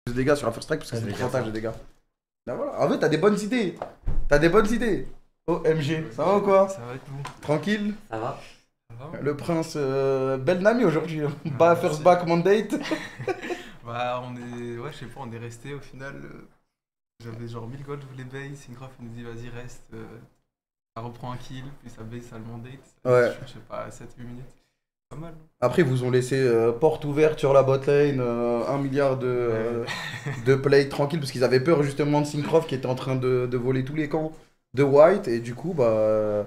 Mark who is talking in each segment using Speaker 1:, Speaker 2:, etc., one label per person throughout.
Speaker 1: de dégâts sur un first strike parce que
Speaker 2: Ouais,
Speaker 1: c'est
Speaker 2: les
Speaker 1: le
Speaker 2: gars,
Speaker 1: pourcentage
Speaker 2: ça.
Speaker 1: de dégâts. Là, voilà. En vrai, t'as des bonnes idées. T'as des bonnes idées. OMG, ça va ou quoi?
Speaker 3: Ça va être vous.
Speaker 1: Tranquille?
Speaker 2: Ça va?
Speaker 3: Ça va?
Speaker 1: Le prince Belnami aujourd'hui.
Speaker 3: Ah,
Speaker 1: First
Speaker 3: merci.
Speaker 1: back mandate.
Speaker 3: Bah, on est. Ouais, je sais pas, on est resté au final. J'avais genre 1000 gold, je voulais base. Syncroft nous dit vas-y, reste. Ça reprend un kill, puis ça base, ça le mandate.
Speaker 1: Ouais.
Speaker 3: Je sais pas, 7-8 minutes. Pas mal.
Speaker 1: Après, ils vous ont laissé porte ouverte sur la botlane, 1 milliard de play tranquille, parce qu'ils avaient peur justement de Syncroft qui était en train de voler tous les camps de White, et du coup, bah,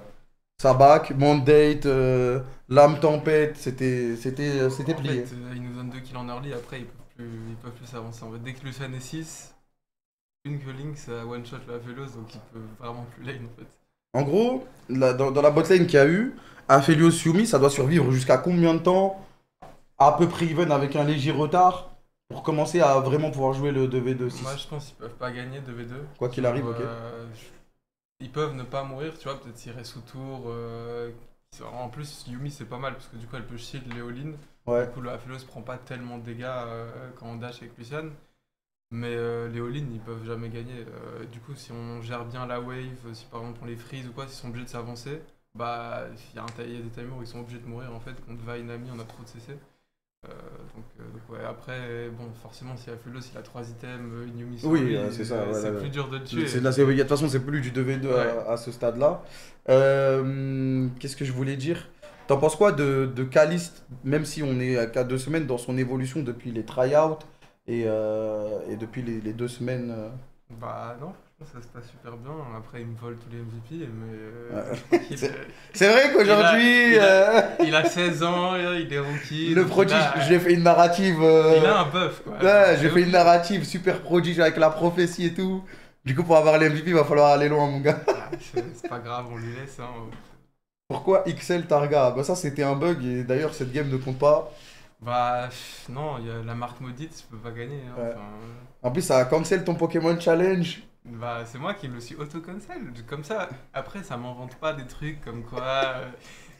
Speaker 1: ça back, mandate, lame tempête, c'était
Speaker 3: En
Speaker 1: plié.
Speaker 3: fait, ils nous donnent 2 kills en early, après ils peuvent plus s'avancer. En fait, dès que Lucian est 6, une que Link ça one shot la Veloz, donc ils peuvent vraiment plus lane en fait.
Speaker 1: En gros, dans la botlane qu'il y a eu, Aphelios Yumi, ça doit survivre jusqu'à combien de temps? À peu près even avec un léger retard pour commencer à vraiment pouvoir jouer le 2v2-6.
Speaker 3: Moi je pense qu'ils peuvent pas gagner 2v2.
Speaker 1: Quoi qu'il arrive, ok.
Speaker 3: Ils peuvent ne pas mourir, tu vois, peut-être tirer sous tour. En plus, Yumi c'est pas mal parce que du coup elle peut shield Léoline.
Speaker 1: Ouais.
Speaker 3: Du coup, le Aphelios prend pas tellement de dégâts quand on dash avec Lucian. Mais Léoline, ils peuvent jamais gagner. Du coup, si on gère bien la wave, si par exemple on les freeze ou quoi, s'ils sont obligés de s'avancer, bah il y a des timers où ils sont obligés de mourir en fait. Contre Vi et Nami, on a trop de CC. Donc ouais, après, bon, forcément, si Aphelios il a 3 items, une Yumi sur
Speaker 1: Oui,
Speaker 3: lui,
Speaker 1: c'est ça, ouais,
Speaker 3: c'est
Speaker 1: ouais.
Speaker 3: plus dur de le tuer.
Speaker 1: De toute façon, c'est plus du 2v2
Speaker 3: Ouais.
Speaker 1: à ce stade-là. Qu'est-ce que je voulais dire? T'en penses quoi de Caliste, même si on est qu'à 2 semaines dans son évolution depuis les tryouts et depuis les 2 semaines
Speaker 3: Bah non, franchement, ça se passe super bien. Après, il me vole tous les MVP, mais
Speaker 1: Ouais.
Speaker 3: il,
Speaker 1: C'est vrai qu'aujourd'hui,
Speaker 3: il a 16 ans, il est rookie.
Speaker 1: le
Speaker 3: donc
Speaker 1: prodige, j'ai fait une narrative.
Speaker 3: il a un buff, quoi.
Speaker 1: Ouais, j'ai
Speaker 3: C'est
Speaker 1: fait une
Speaker 3: ok.
Speaker 1: narrative super prodige avec la prophétie et tout. Du coup, pour avoir les MVP, il va falloir aller loin, mon gars.
Speaker 3: Ah, c'est pas grave, on lui laisse. Hein.
Speaker 1: Pourquoi XL Targa? Bah ça c'était un bug et d'ailleurs cette game ne compte pas.
Speaker 3: Bah non, il y a la marque maudite, je peux pas gagner. Hein.
Speaker 1: Ouais.
Speaker 3: Enfin,
Speaker 1: En plus ça a cancel ton Pokémon Challenge.
Speaker 3: bah c'est moi qui me suis auto-cancel. Comme ça, après ça m'invente pas des trucs comme quoi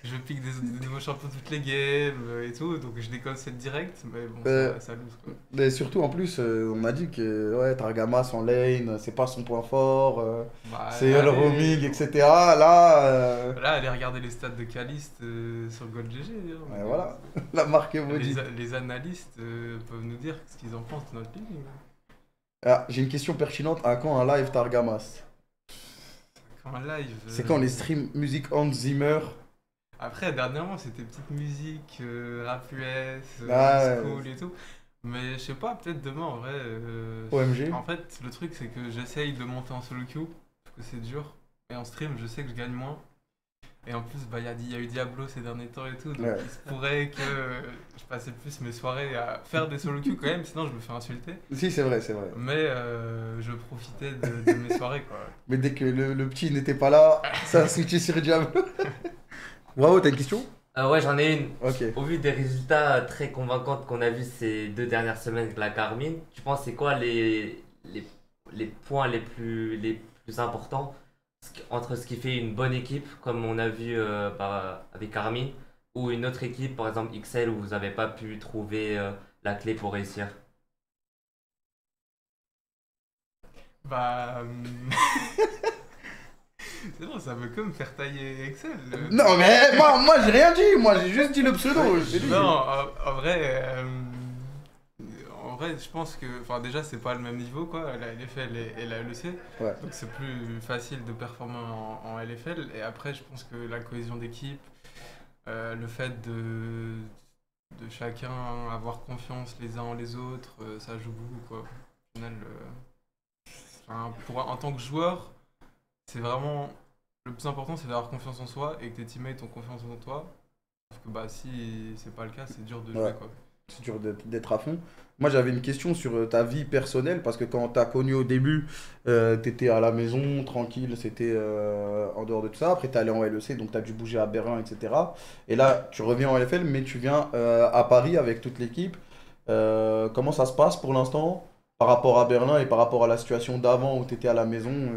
Speaker 3: je pique des nouveaux champions toutes les games et tout, donc je les cancel direct, mais bon, ça lose quoi.
Speaker 1: Et surtout en plus on m'a dit que ouais, Targamas en lane, c'est pas son point fort,
Speaker 3: Bah,
Speaker 1: c'est le
Speaker 3: allez,
Speaker 1: roaming, etc. Là,
Speaker 3: Là, allez regarder les stats de Caliste sur GoldGG. Hein.
Speaker 1: ouais, voilà, la marque est maudite.
Speaker 3: Les analystes peuvent nous dire ce qu'ils en pensent de notre ligne.
Speaker 1: Ah, j'ai une question pertinente, à quand un live Targamas?
Speaker 3: Quand live.
Speaker 1: C'est quand les streams musique Hans Zimmer?
Speaker 3: Après, dernièrement, c'était petite musique, rap US,
Speaker 1: Ah, ouais.
Speaker 3: school et tout. Mais je sais pas, peut-être demain en vrai.
Speaker 1: OMG.
Speaker 3: En fait, le truc c'est que j'essaye de monter en solo queue, parce que c'est dur. Et en stream, je sais que je gagne moins. Et en plus, bah, il y a eu Diablo ces derniers temps et tout, donc
Speaker 1: Ouais.
Speaker 3: il se pourrait que je passais plus mes soirées à faire des solo queue quand même, sinon je me fais insulter.
Speaker 1: Si, c'est vrai, c'est vrai.
Speaker 3: Mais je profitais de mes soirées quoi.
Speaker 1: Mais dès que le petit n'était pas là, ça a switché sur Diablo. Waouh, t'as une question?
Speaker 2: Ouais, j'en ai une.
Speaker 1: Ok.
Speaker 2: Au vu des résultats très convaincants qu'on a vus ces 2 dernières semaines avec la Carmine, tu penses c'est quoi les points les plus importants entre ce qui fait une bonne équipe, comme on a vu avec Carmine, ou une autre équipe, par exemple XL, où vous n'avez pas pu trouver la clé pour réussir?
Speaker 3: Bah. C'est bon, ça veut que me faire tailler Excel.
Speaker 1: Non, mais moi j'ai rien dit, moi j'ai juste dit le pseudo. j'ai dit.
Speaker 3: Non, en vrai, je pense que. Enfin, déjà, c'est pas le même niveau, quoi, la LFL et la LEC.
Speaker 1: Ouais.
Speaker 3: Donc, c'est plus facile de performer en LFL. Et après, je pense que la cohésion d'équipe, le fait de chacun avoir confiance les uns en les autres, ça joue beaucoup, quoi. Au final, en tant que joueur, c'est vraiment. Le plus important, c'est d'avoir confiance en soi et que tes teammates ont confiance en toi. Parce que bah, si c'est pas le cas, c'est dur de jouer,
Speaker 1: Ouais.
Speaker 3: quoi.
Speaker 1: C'est dur d'être à fond. Moi j'avais une question sur ta vie personnelle, parce que quand t'as connu au début, t'étais à la maison, tranquille, c'était en dehors de tout ça. Après t'es allé en LEC, donc t'as dû bouger à Berlin, etc. Et là tu reviens en LFL, mais tu viens à Paris avec toute l'équipe. Comment ça se passe pour l'instant par rapport à Berlin et par rapport à la situation d'avant où t'étais à la maison?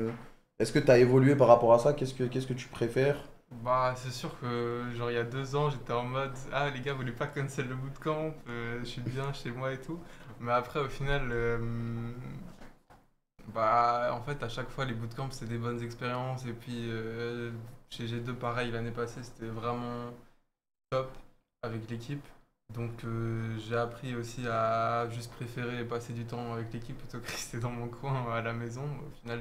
Speaker 1: Est-ce que t'as évolué par rapport à ça? Qu'est-ce que tu préfères?
Speaker 3: Bah, c'est sûr que, genre, il y a 2 ans, j'étais en mode ah, les gars, vous voulez pas cancel le bootcamp, je suis bien chez moi et tout. Mais après, au final, bah, en fait, à chaque fois, les bootcamps, c'est des bonnes expériences. Et puis, chez G2, pareil, l'année passée, c'était vraiment top avec l'équipe. Donc, j'ai appris aussi à juste préférer passer du temps avec l'équipe plutôt que rester dans mon coin à la maison. Au final,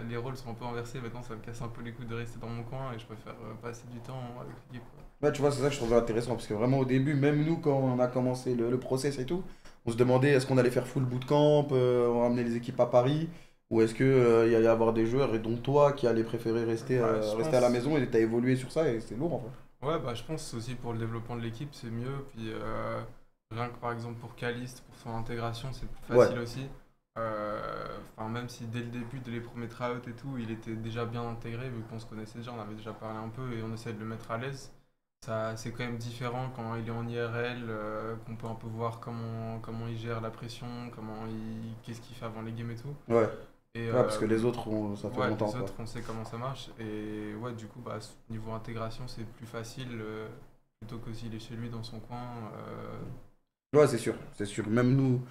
Speaker 3: les rôles sont un peu inversés. Maintenant, ça me casse un peu les couilles de rester dans mon coin et je préfère passer du temps avec l'équipe, quoi.
Speaker 1: Ouais, tu vois, c'est ça que je trouvais intéressant parce que vraiment au début, même nous, quand on a commencé le process et tout, on se demandait est-ce qu'on allait faire full bootcamp, on ramener les équipes à Paris, ou est-ce que il y allait avoir des joueurs et dont toi qui allais préférer
Speaker 3: Bah, je
Speaker 1: rester à la
Speaker 3: pense.
Speaker 1: maison et t'as évolué sur ça et c'est lourd en fait.
Speaker 3: Ouais, bah, je pense aussi pour le développement de l'équipe, c'est mieux. Puis rien que par exemple pour Caliste, pour son intégration, c'est plus
Speaker 1: Ouais,
Speaker 3: facile aussi. Enfin, même si dès le début de les premiers tryouts et tout, il était déjà bien intégré, vu qu'on se connaissait déjà, on avait déjà parlé un peu et on essayait de le mettre à l'aise. Ça, c'est quand même différent quand il est en IRL, qu'on peut un peu voir comment il gère la pression, qu'est-ce qu'il fait avant les games et tout.
Speaker 1: ouais,
Speaker 3: Et
Speaker 1: ouais, parce que les autres, ça fait
Speaker 3: ouais,
Speaker 1: longtemps
Speaker 3: les
Speaker 1: quoi.
Speaker 3: autres, on sait comment ça marche. Et ouais, du coup, bah, niveau intégration, c'est plus facile, plutôt que s'il est chez lui dans son coin.
Speaker 1: Ouais, c'est sûr. Même nous,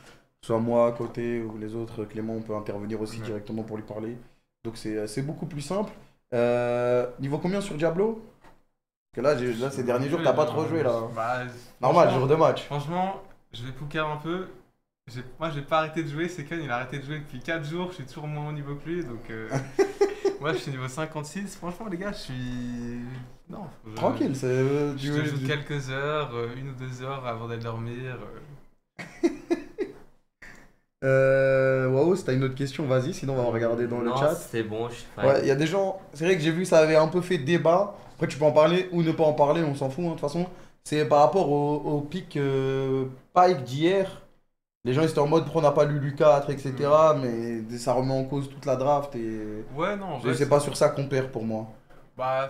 Speaker 1: soit moi à côté ou les autres, Clément, on peut intervenir aussi
Speaker 3: Ouais.
Speaker 1: directement pour lui parler. Donc c'est beaucoup plus simple. Niveau combien sur Diablo? Parce que là, là, ces derniers jours, t'as pas trop joué là.
Speaker 3: Bah,
Speaker 1: Normal,
Speaker 3: franchement,
Speaker 1: jour de match.
Speaker 3: franchement, je vais poucar un peu. Moi, j'ai pas arrêté de jouer. C'est Ken, il a arrêté de jouer depuis 4 jours. Je suis toujours moins au niveau que lui. Donc, moi, je suis niveau 56. Franchement, les gars, je suis. Non,
Speaker 1: Tranquille, c'est
Speaker 3: je te joue quelques heures, 1 ou 2 heures avant d'aller dormir.
Speaker 1: Waouh, si t'as une autre question, vas-y, sinon on va regarder dans le
Speaker 2: Non,
Speaker 1: chat.
Speaker 2: c'est bon, je suis prêt.
Speaker 1: Ouais, il y a des gens, c'est vrai que j'ai vu ça avait un peu fait débat. Après, tu peux en parler ou ne pas en parler, on s'en fout, hein, de toute façon. C'est par rapport au pic Pike d'hier. Les gens ils étaient en mode, pourquoi on n'a pas lu Lucas, etc. Mais ça remet en cause toute la draft et
Speaker 3: Ouais, non, en vrai,
Speaker 1: c'est pas sur ça qu'on perd pour moi.
Speaker 3: bah,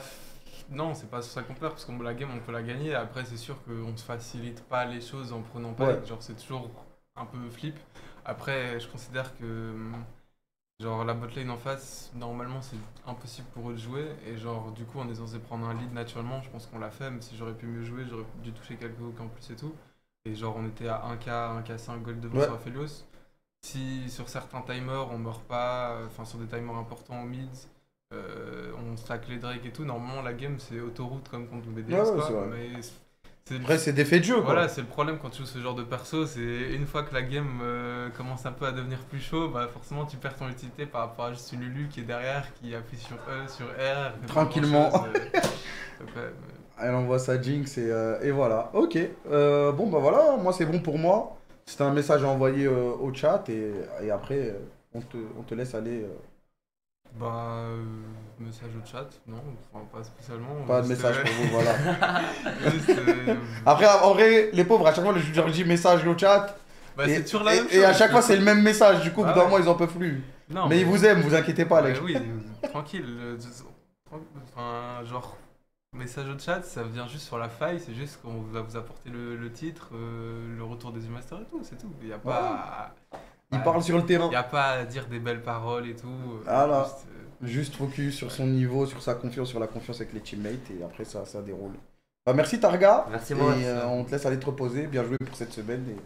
Speaker 3: non, c'est pas sur ça qu'on perd, parce que la game, on peut la gagner. Après, c'est sûr qu'on se facilite pas les choses en prenant
Speaker 1: Ouais.
Speaker 3: pas. Genre, c'est toujours un peu flip. Après, je considère que, genre, la botlane en face, normalement, c'est impossible pour eux de jouer. Et genre, du coup, on est censé prendre un lead naturellement. Je pense qu'on l'a fait, même si j'aurais pu mieux jouer, j'aurais dû toucher quelques hooks en plus et tout. Et genre, on était à 1K, 1K5 gold devant
Speaker 1: Ouais.
Speaker 3: sur Aphelios. Si sur certains timers, on meurt pas, enfin, sur des timers importants au mid, on stack les Drake et tout. Normalement, la game, c'est autoroute comme contre le BDS,
Speaker 1: Ouais, ouais,
Speaker 3: quoi.
Speaker 1: c'est vrai.
Speaker 3: Mais c'est
Speaker 1: Après, c'est des faits de jeu, quoi.
Speaker 3: voilà, c'est le problème quand tu joues ce genre de perso. C'est une fois que la game commence un peu à devenir plus chaud, bah forcément, tu perds ton utilité par rapport à juste une Lulu qui est derrière, qui appuie sur E, sur R. elle fait pas
Speaker 1: Tranquillement.
Speaker 3: grand-chose, donc, ouais,
Speaker 1: Elle envoie sa Jinx et voilà. Ok. Bon, bah voilà, moi c'est bon pour moi. C'était un message à envoyer au chat et après, on te laisse aller.
Speaker 3: bah, message au chat, non, enfin, pas spécialement.
Speaker 1: Pas de
Speaker 3: juste,
Speaker 1: message pour vous, voilà.
Speaker 3: juste,
Speaker 1: Après, en vrai, les pauvres, à chaque fois, je leur dis message au chat.
Speaker 3: bah,
Speaker 1: Et,
Speaker 3: c'est toujours la même
Speaker 1: et à
Speaker 3: chose.
Speaker 1: chaque fois, c'est le même message. Du coup, au bout
Speaker 3: Ah
Speaker 1: d'un
Speaker 3: ouais.
Speaker 1: moment, ils en peuvent plus.
Speaker 3: Non,
Speaker 1: Mais ils vous aiment, vous inquiétez pas,
Speaker 3: ouais,
Speaker 1: les
Speaker 3: oui, tranquille. Enfin, genre, message au chat, ça vient juste sur la faille, c'est juste qu'on va vous apporter le titre, le retour des masters et tout, c'est tout. Il n'y a pas.
Speaker 1: Ils
Speaker 3: Ouais.
Speaker 1: parlent sur le terrain.
Speaker 3: Il n'y a pas à dire des belles paroles et tout.
Speaker 1: Voilà.
Speaker 3: juste,
Speaker 1: Juste focus sur
Speaker 3: Ouais.
Speaker 1: son niveau, sur sa confiance, sur la confiance avec les teammates. Et après, ça déroule. Bah, merci Targa.
Speaker 2: Merci,
Speaker 1: Et
Speaker 2: moi.
Speaker 1: on te laisse aller te reposer. Bien joué pour cette semaine. Et